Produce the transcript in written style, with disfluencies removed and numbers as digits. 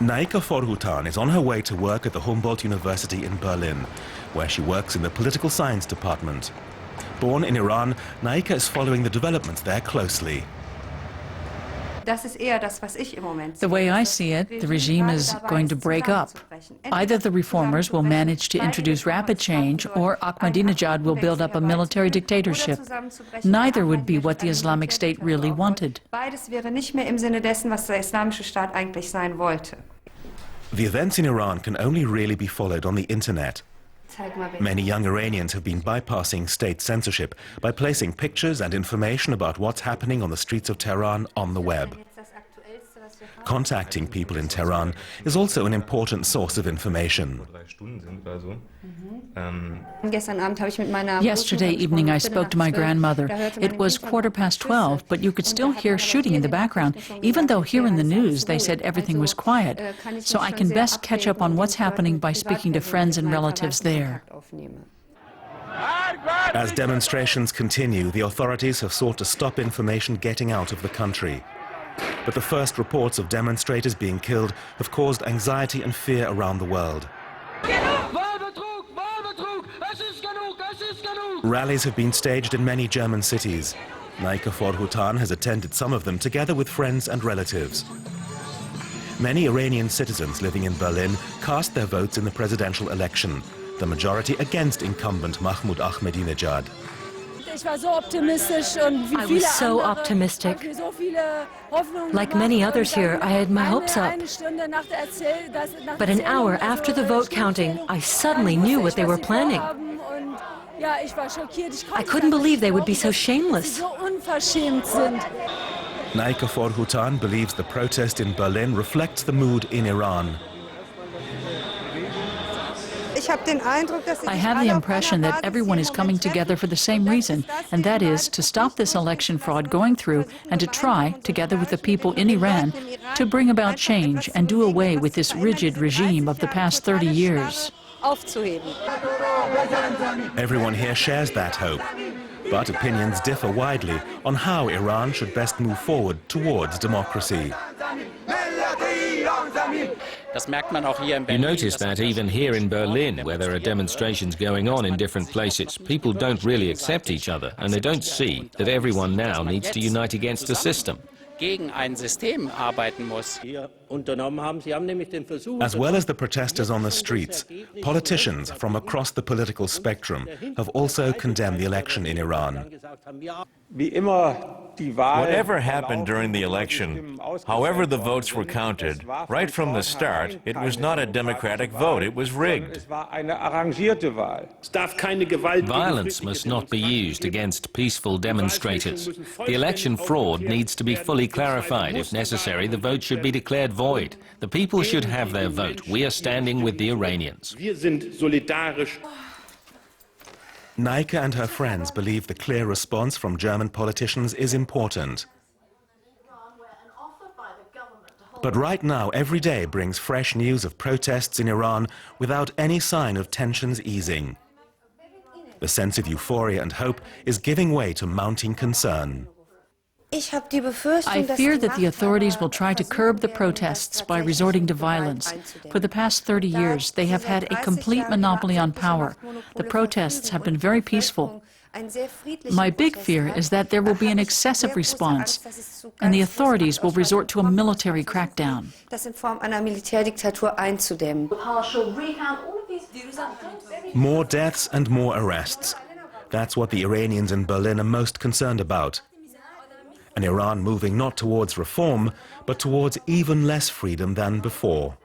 Naika Foroutan is on her way to work at the Humboldt University in Berlin, where she works in the political science department. Born in Iran, Naika is following the developments there closely. The way I see it, the regime is going to break up. Either the reformers will manage to introduce rapid change, or Ahmadinejad will build up a military dictatorship. Neither would be what the Islamic State really wanted. The events in Iran can only really be followed on the internet. Many young Iranians have been bypassing state censorship by placing pictures and information about what's happening on the streets of Tehran on the web. Contacting people in Tehran is also an important source of information. Yesterday evening I spoke to my grandmother. It was 12:15, but you could still hear shooting in the background, even though here in the news they said everything was quiet. So I can best catch up on what's happening by speaking to friends and relatives there. As demonstrations continue, the authorities have sought to stop information getting out of the country. But the first reports of demonstrators being killed have caused anxiety and fear around the world. Rallies have been staged in many German cities. Naika Foroutan has attended some of them together with friends and relatives. Many Iranian citizens living in Berlin cast their votes in the presidential election, the majority against incumbent Mahmoud Ahmadinejad. I was so optimistic. Like many others here, I had my hopes up. But an hour after the vote counting, I suddenly knew what they were planning. I couldn't believe they would be so shameless. Naika Foroutan believes the protest in Berlin reflects the mood in Iran. I have the impression that everyone is coming together for the same reason, and that is to stop this election fraud going through and to try, together with the people in Iran, to bring about change and do away with this rigid regime of the past 30 years. Everyone here shares that hope, but opinions differ widely on how Iran should best move forward towards democracy. You notice that even here in Berlin, where there are demonstrations going on in different places, people don't really accept each other, and they don't see that everyone now needs to unite against the system. As well as the protesters on the streets, politicians from across the political spectrum have also condemned the election in Iran. Whatever happened during the election, however the votes were counted, right from the start, it was not a democratic vote, it was rigged. Violence must not be used against peaceful demonstrators. The election fraud needs to be fully clarified. If necessary, the vote should be declared void. The people should have their vote. We are standing with the Iranians. Naika and her friends believe the clear response from German politicians is important. But right now, every day brings fresh news of protests in Iran without any sign of tensions easing. The sense of euphoria and hope is giving way to mounting concern. I fear that the authorities will try to curb the protests by resorting to violence. For the past 30 years, they have had a complete monopoly on power. The protests have been very peaceful. My big fear is that there will be an excessive response, and the authorities will resort to a military crackdown. More deaths and more arrests. That's what the Iranians in Berlin are most concerned about. An Iran moving not towards reform, but towards even less freedom than before.